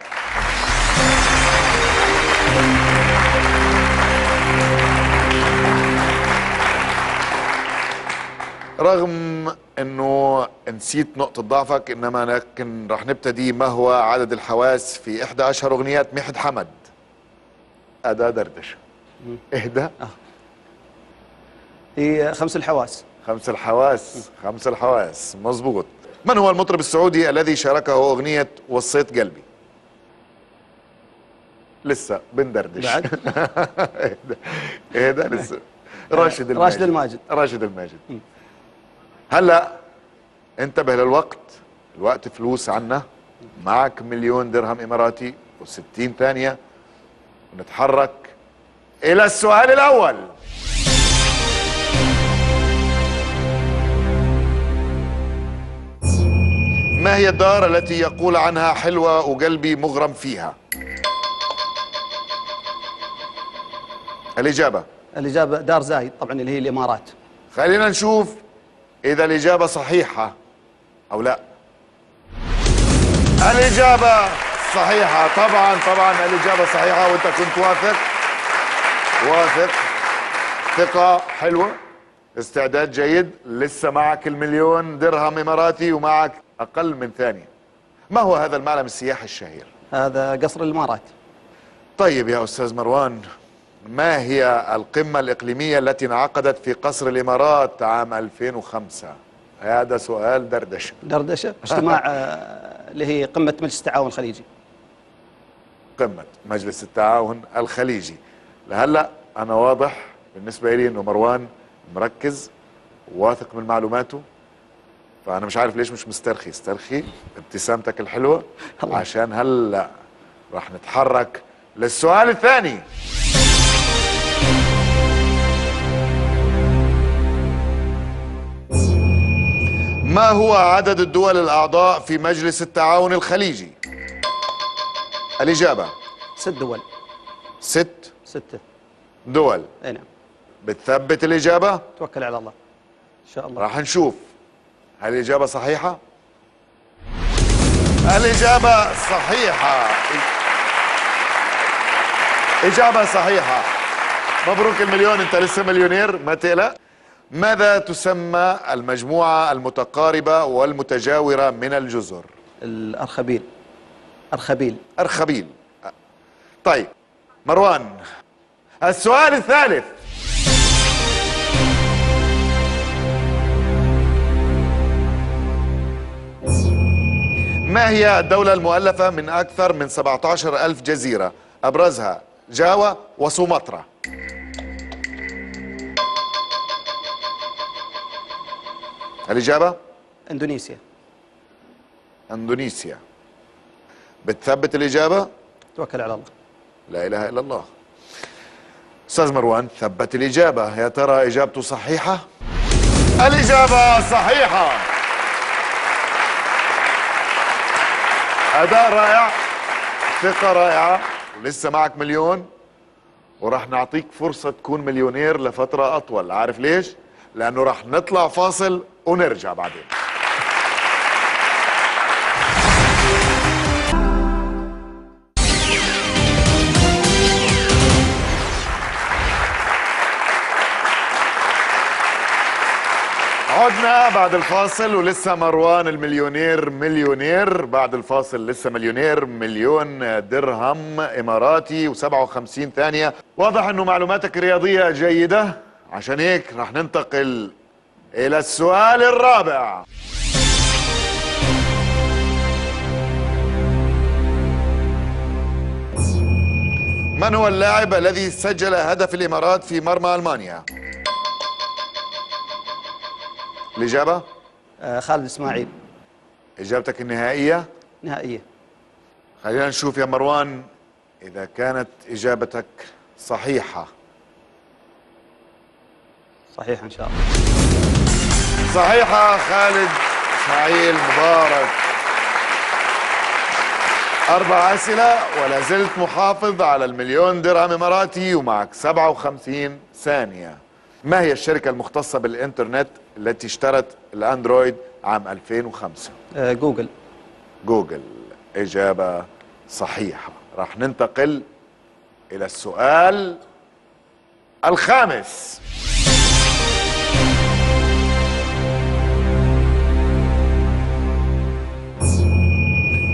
Speaker 1: رغم انه نسيت نقطة ضعفك، انما لكن رح نبتدي. ما هو عدد الحواس في احدى اشهر اغنيات ميحد حمد؟ اداة دردشة. اهدى.
Speaker 4: هي 5 الحواس.
Speaker 1: 5 الحواس. 5 الحواس مظبوط. من هو المطرب السعودي الذي شاركه اغنية وصيت قلبي؟ لسه بندردش
Speaker 4: بعد.
Speaker 1: اهدى لسه. راشد الماجد.
Speaker 4: راشد الماجد.
Speaker 1: راشد الماجد. هلا انتبه للوقت، الوقت فلوس عنا، معك مليون درهم اماراتي و60 ثانية، ونتحرك الى السؤال الاول. ما هي الدار التي يقول عنها حلوة وقلبي مغرم فيها؟ الإجابة
Speaker 4: دار زايد طبعا اللي هي الامارات.
Speaker 1: خلينا نشوف إذا الإجابة صحيحة أو لا. الإجابة صحيحة. طبعا الإجابة صحيحة، وأنت كنت واثق ثقة حلوة، استعداد جيد. لسه معك المليون درهم إماراتي ومعك أقل من ثانية. ما هو هذا المعلم السياحي الشهير؟
Speaker 4: هذا قصر الامارات.
Speaker 1: طيب يا أستاذ مروان، ما هي القمة الإقليمية التي انعقدت في قصر الإمارات عام 2005؟ هذا سؤال دردشة.
Speaker 4: اجتماع اللي هي قمة مجلس التعاون الخليجي.
Speaker 1: قمة مجلس التعاون الخليجي. لهلا أنا واضح بالنسبة لي إنه مروان مركز واثق من معلوماته، فأنا مش عارف ليش مش مسترخي. استرخي ابتسامتك الحلوة عشان هلا راح نتحرك للسؤال الثاني. ما هو عدد الدول الأعضاء في مجلس التعاون الخليجي؟ الإجابة
Speaker 4: 6 دول.
Speaker 1: 6 دول.
Speaker 4: اي نعم.
Speaker 1: بتثبت الإجابة؟
Speaker 4: توكل على الله ان شاء الله.
Speaker 1: راح نشوف هل الإجابة صحيحة؟ الإجابة صحيحة. إجابة صحيحة. مبروك المليون، أنت لسه مليونير ما تقلق. ماذا تسمى المجموعة المتقاربة والمتجاورة من الجزر؟
Speaker 4: الأرخبيل.
Speaker 1: أرخبيل. طيب مروان، السؤال الثالث. ما هي الدولة المؤلفة من أكثر من 17,000 جزيرة؟ أبرزها جاوا وسومطرة. الإجابة؟ اندونيسيا. بتثبت الإجابة؟
Speaker 4: توكل على الله.
Speaker 1: لا إله إلا الله. أستاذ مروان ثبت الإجابة، يا ترى إجابته صحيحة؟ الإجابة صحيحة. أداء رائع، ثقة رائعة، ولسه معك مليون، وراح نعطيك فرصة تكون مليونير لفترة أطول. عارف ليش؟ لأنه راح نطلع فاصل ونرجع بعدين. عدنا بعد الفاصل، ولسه مروان المليونير مليونير. بعد الفاصل لسه مليونير، مليون درهم إماراتي و57 ثانية. واضح أنه معلوماتك الرياضية جيدة، عشان هيك رح ننتقل إلى السؤال الرابع. من هو اللاعب الذي سجل هدف الإمارات في مرمى ألمانيا؟ الإجابة؟
Speaker 4: خالد إسماعيل.
Speaker 1: إجابتك النهائية؟
Speaker 4: نهائية.
Speaker 1: خلينا نشوف يا مروان إذا كانت إجابتك صحيحة.
Speaker 4: صحيح إن شاء الله.
Speaker 1: صحيحة خالد إسماعيل، مبارك. 4 أسئلة ولا زلت محافظ على المليون درهم إماراتي، ومعك 57 ثانية. ما هي الشركة المختصة بالإنترنت التي اشترت الأندرويد عام 2005؟
Speaker 4: جوجل.
Speaker 1: جوجل. إجابة صحيحة. راح ننتقل إلى السؤال الخامس.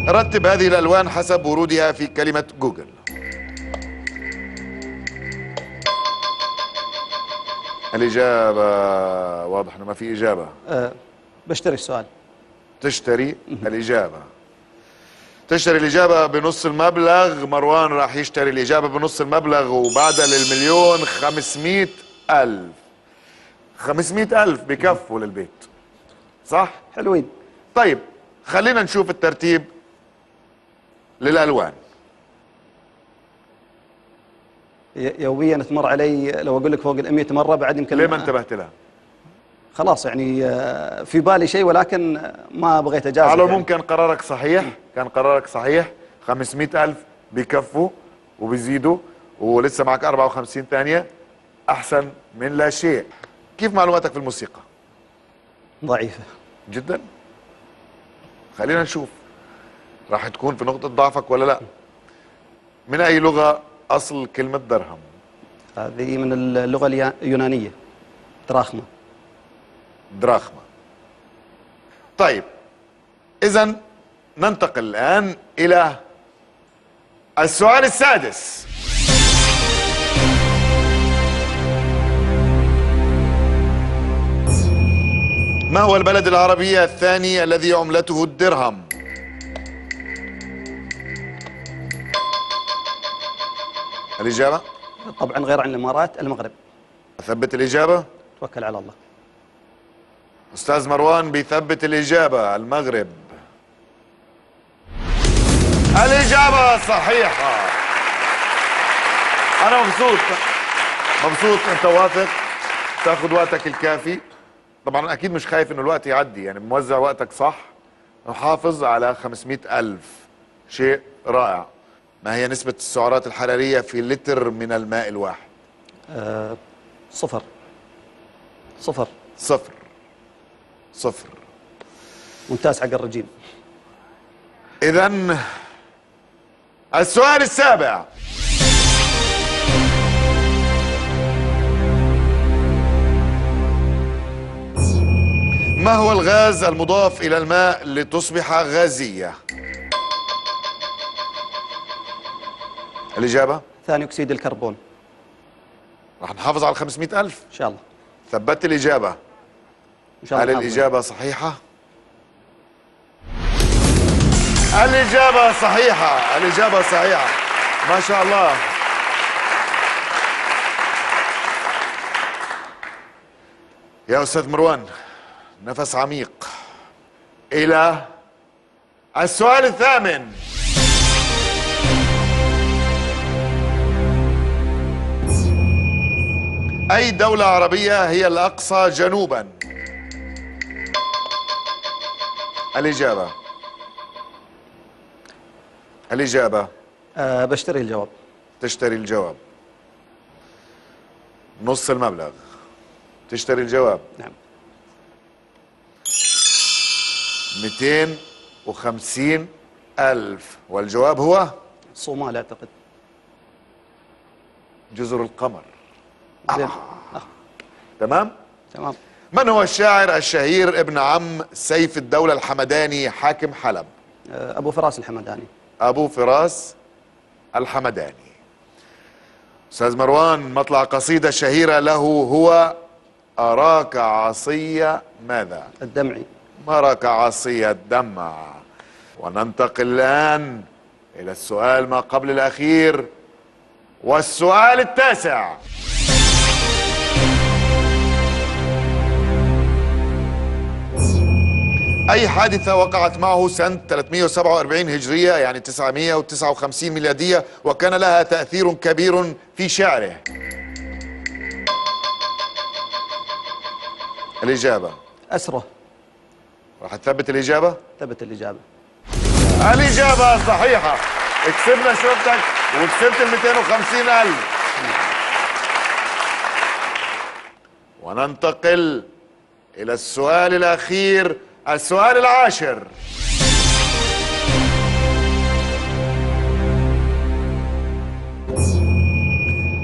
Speaker 1: رتب هذه الألوان حسب ورودها في كلمة جوجل. الإجابة واضح أنه ما في إجابة.
Speaker 4: بشتري السؤال.
Speaker 1: تشتري الإجابة. تشتري الإجابة بنص المبلغ. مروان راح يشتري الإجابة بنص المبلغ، وبعدها للمليون 500,000. 500,000 بكفوا للبيت، صح؟
Speaker 4: حلوين.
Speaker 1: طيب خلينا نشوف الترتيب للألوان.
Speaker 4: يوميا تمر علي، لو اقول لك فوق ال 100 مره بعد يمكن.
Speaker 1: ليه ما انتبهت لها؟
Speaker 4: خلاص يعني في بالي شيء ولكن ما بغيت اجازف.
Speaker 1: على
Speaker 4: يعني.
Speaker 1: ممكن قرارك صحيح، كان قرارك صحيح. 500,000 بكفوا وبيزيدوا، ولسه معك 54 ثانية، أحسن من لا شيء. كيف معلوماتك في الموسيقى؟
Speaker 4: ضعيفه
Speaker 1: جدا. خلينا نشوف راح تكون في نقطة ضعفك ولا لا. من أي لغة أصل كلمة درهم؟
Speaker 4: هذه من اللغه اليونانيه، دراخمه.
Speaker 1: دراخمة. طيب إذن ننتقل الآن إلى السؤال السادس. ما هو البلد العربي الثاني الذي عملته الدرهم؟ الإجابة؟
Speaker 4: طبعا غير عن الامارات، المغرب.
Speaker 1: أثبت الإجابة؟
Speaker 4: توكل على الله.
Speaker 1: أستاذ مروان بيثبت الإجابة، المغرب. الإجابة صحيحة. أنا مبسوط. أنت واثق، تاخذ وقتك الكافي. طبعا أكيد مش خايف إنه الوقت يعدي، يعني موزع وقتك صح، محافظ على 500,000. شيء رائع. ما هي نسبة السعرات الحرارية في لتر من الماء الواحد؟
Speaker 4: 0. 0.
Speaker 1: 0. 0.
Speaker 4: ممتاز حق الرجيم.
Speaker 1: إذن السؤال السابع. ما هو الغاز المضاف إلى الماء لتصبح غازية؟ الإجابة؟
Speaker 4: ثاني أكسيد الكربون.
Speaker 1: راح نحافظ على 500,000
Speaker 4: إن شاء الله.
Speaker 1: ثبت الإجابة.
Speaker 4: إن شاء الله.
Speaker 1: هل الإجابة صحيحة؟ الإجابة صحيحة. الإجابة صحيحة. ما شاء الله. يا أستاذ مروان، نفس عميق. إلى السؤال الثامن. أي دولة عربية هي الأقصى جنوبا؟ الإجابة؟ الإجابة
Speaker 4: بشتري الجواب.
Speaker 1: تشتري الجواب. نص المبلغ تشتري الجواب.
Speaker 4: نعم.
Speaker 1: 250,000 والجواب هو
Speaker 4: الصومال أعتقد.
Speaker 1: جزر القمر.
Speaker 4: زين.
Speaker 1: تمام.
Speaker 4: تمام.
Speaker 1: من هو الشاعر الشهير ابن عم سيف الدولة الحمداني حاكم حلب؟
Speaker 4: أبو فراس الحمداني.
Speaker 1: أبو فراس الحمداني. أستاذ مروان، مطلع قصيدة شهيرة له هو أراك عصي ماذا؟
Speaker 4: الدمعي.
Speaker 1: أراك عصي الدمع. وننتقل الآن إلى السؤال ما قبل الأخير والسؤال التاسع. أي حادثة وقعت معه سنة 347 هجرية يعني 959 ميلادية وكان لها تأثير كبير في شعره؟ الإجابة
Speaker 4: أسرة.
Speaker 1: راح تثبت الإجابة؟
Speaker 4: ثبت الإجابة.
Speaker 1: الإجابة صحيحة. كسبنا شرطك وكسبت ال 250,000. وننتقل إلى السؤال الأخير، السؤال العاشر.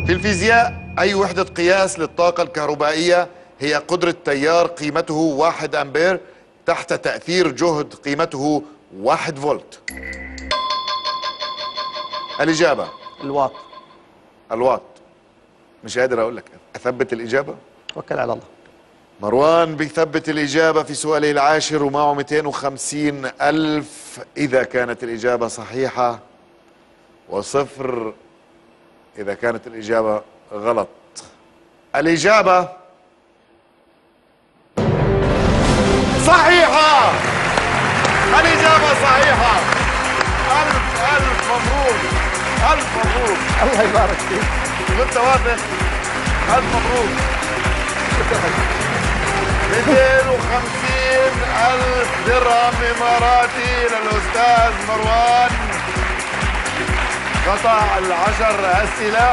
Speaker 1: في الفيزياء أي وحدة قياس للطاقة الكهربائية هي قدرة تيار قيمته 1 أمبير تحت تأثير جهد قيمته 1 فولت؟ الإجابة
Speaker 4: الواط.
Speaker 1: الواط. مش قادر أقول لك أثبت الإجابة؟
Speaker 4: توكل على الله.
Speaker 1: مروان بيثبت الإجابة في سؤاله العاشر ومعه 250,000 إذا كانت الإجابة صحيحة، وصفر إذا كانت الإجابة غلط. الإجابة صحيحة. الإجابة صحيحة. ألف مبروك. ألف مبروك.
Speaker 4: الله يبارك فيك.
Speaker 1: وأنت واثق. ألف مبروك. 250,000 درهم إماراتي للأستاذ مروان. قطع 10 أسئلة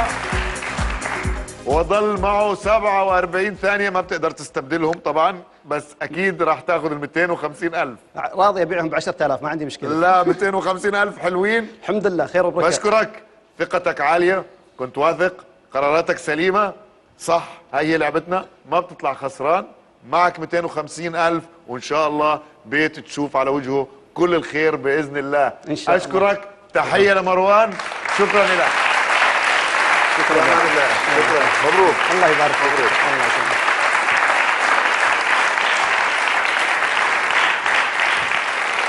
Speaker 1: وظل معه 47 ثانية، ما بتقدر تستبدلهم طبعا، بس أكيد راح تاخذ ال 250,000.
Speaker 4: راضي أبيعهم ب 10,000 ما عندي مشكلة.
Speaker 1: لا 250,000 حلوين.
Speaker 4: الحمد لله خير وبركة.
Speaker 1: بشكرك، ثقتك عالية، كنت واثق، قراراتك سليمة، صح. هاي هي لعبتنا، ما بتطلع خسران. معك 250,000 وإن شاء الله بيت تشوف على وجهه كل الخير بإذن الله.
Speaker 4: إن شاء الله.
Speaker 1: أشكرك. تحية لمروان. شكرا لك. شكرا لله. شكرا. مبروك.
Speaker 4: الله يبارك فيك.
Speaker 1: مبروك.
Speaker 4: الله يسلمك.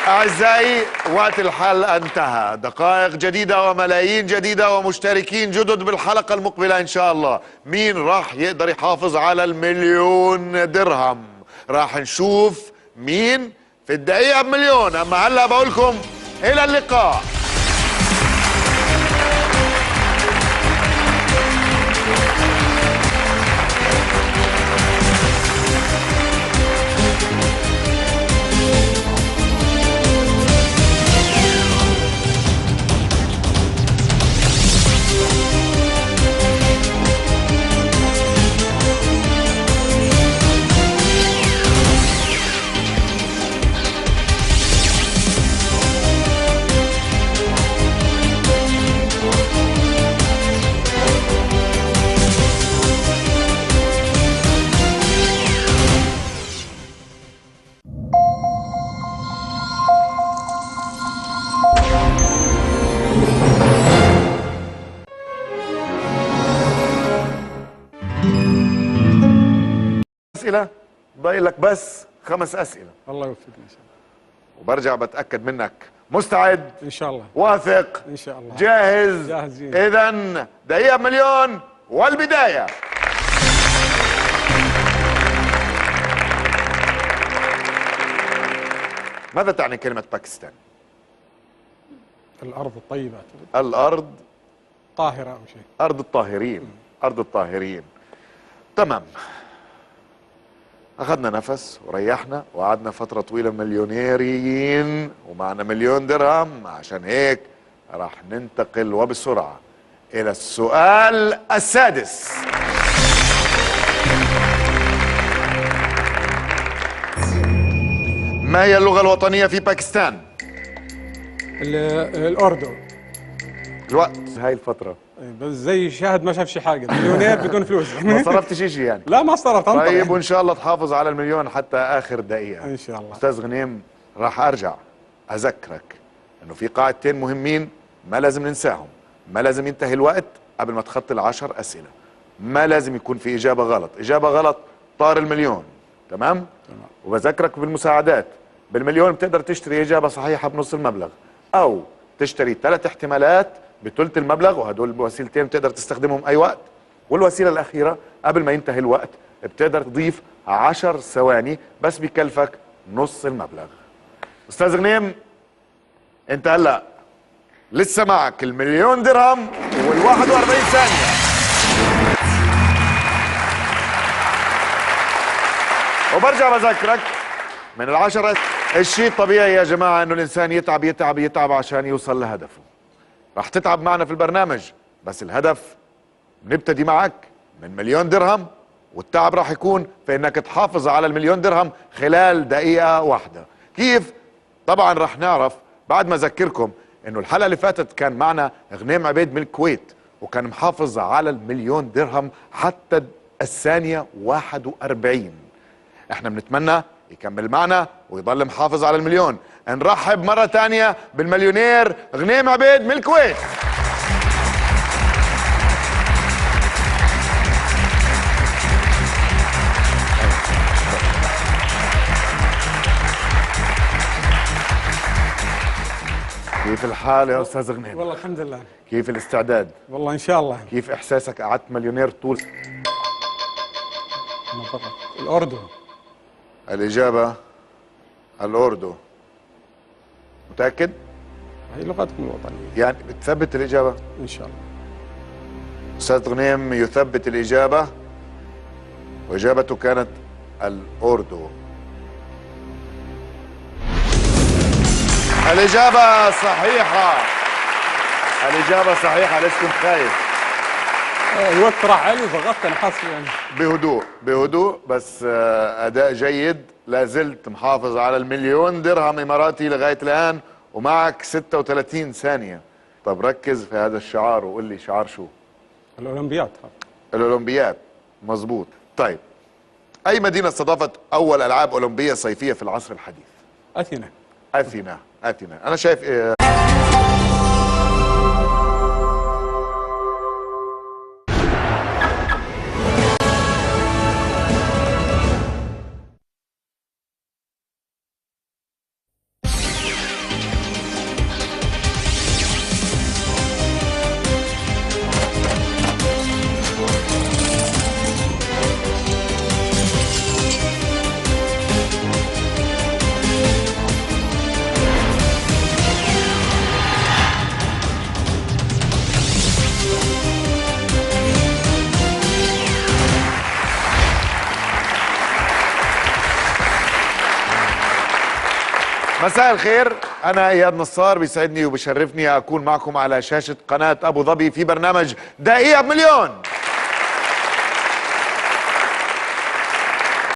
Speaker 1: أعزائي، وقت الحلقة انتهى. دقائق جديدة وملايين جديدة ومشتركين جدد بالحلقة المقبلة إن شاء الله. مين راح يقدر يحافظ على ال1,000,000 درهم؟ راح نشوف مين في الدقيقة ب1,000,000. أما هلأ بقولكم إلى اللقاء. أسئلة، باقي لك بس 5 أسئلة.
Speaker 2: الله يوفقنا ان شاء الله.
Speaker 1: وبرجع بتأكد منك مستعد،
Speaker 2: ان شاء الله.
Speaker 1: واثق،
Speaker 2: ان شاء الله.
Speaker 1: جاهز.
Speaker 2: جاهزين.
Speaker 1: إذا دقيقة ب1,000,000 والبداية. ماذا تعني كلمة باكستان؟
Speaker 2: الارض الطيبه أعتقد.
Speaker 1: الأرض
Speaker 2: طاهره او شيء.
Speaker 1: أرض الطاهرين. أرض الطاهرين. تمام. أخذنا نفس وريحنا وقعدنا فترة طويلة مليونيريين ومعنا 1,000,000 درهم. عشان هيك راح ننتقل وبسرعة إلى السؤال السادس. ما هي اللغة الوطنية في باكستان؟
Speaker 2: الأردو.
Speaker 1: الوقت هاي الفترة
Speaker 2: بس زي شاهد ما شاف شي حاجة، مليونير بدون فلوس.
Speaker 1: ما صرفتش شيء يعني.
Speaker 2: لا ما صرفت.
Speaker 1: طيب وإن شاء الله تحافظ على المليون حتى آخر دقيقة
Speaker 2: إن شاء الله.
Speaker 1: أستاذ غنيم، راح أرجع أذكرك إنه في قاعدتين مهمين ما لازم ننساهم. ما لازم ينتهي الوقت قبل ما تخطي ال10 أسئلة. ما لازم يكون في إجابة غلط. إجابة غلط طار المليون. تمام؟ وبذكرك بالمساعدات، بالمليون بتقدر تشتري إجابة صحيحة بنص المبلغ، أو تشتري 3 احتمالات بثلث المبلغ، وهدول الوسيلتين بتقدر تستخدمهم أي وقت. والوسيلة الأخيرة قبل ما ينتهي الوقت بتقدر تضيف 10 ثواني بس بكلفك نص المبلغ. أستاذ غنيم، أنت هلأ لسه معك ال1,000,000 درهم وال41 ثانية. وبرجع بذكرك من ال10، الشيء الطبيعي يا جماعة انه الانسان يتعب يتعب يتعب عشان يوصل لهدفه. رح تتعب معنا في البرنامج، بس الهدف بنبتدي معك من 1,000,000 درهم، والتعب رح يكون في انك تحافظ على ال1,000,000 درهم خلال دقيقة واحدة. كيف؟ طبعا رح نعرف بعد ما اذكركم انه الحلقة اللي فاتت كان معنا غنيم عبيد من الكويت، وكان محافظ على ال1,000,000 درهم حتى الثانية 41. احنا بنتمنى يكمل معنا ويضل محافظ على المليون. نرحب مرة تانية بالمليونير غنيم عبيد من الكويت. كيف الحال يا استاذ غنيم؟
Speaker 2: والله الحمد لله.
Speaker 1: كيف الاستعداد؟
Speaker 2: والله ان شاء الله.
Speaker 1: كيف احساسك قعدت مليونير طول؟
Speaker 2: الأردو.
Speaker 1: الإجابة الأردو. متأكد؟
Speaker 2: هي لغتكم الوطنية.
Speaker 1: يعني بتثبت الإجابة؟
Speaker 2: إن شاء الله.
Speaker 1: أستاذ غنيم يثبت الإجابة، وإجابته كانت الأردو. الإجابة صحيحة. الإجابة صحيحة. ليش كنت خايف؟
Speaker 2: الوقت راح علي وضغطت انا حاسس يعني.
Speaker 1: بهدوء بهدوء، بس أداء جيد. لا زلت محافظ على ال1,000,000 درهم إماراتي لغاية الآن، ومعك 36 ثانية. طب ركز في هذا الشعار وقول لي شعار شو؟
Speaker 2: الأولمبياد.
Speaker 1: الأولمبياد. مظبوط. طيب، أي مدينة استضافت أول ألعاب أولمبية صيفية في العصر الحديث؟
Speaker 2: أثينا.
Speaker 1: أثينا. أثينا. أنا شايف مساء الخير. أنا إياد نصار، بيسعدني وبشرفني أكون معكم على شاشة قناة أبو ظبي في برنامج دقيقة بمليون.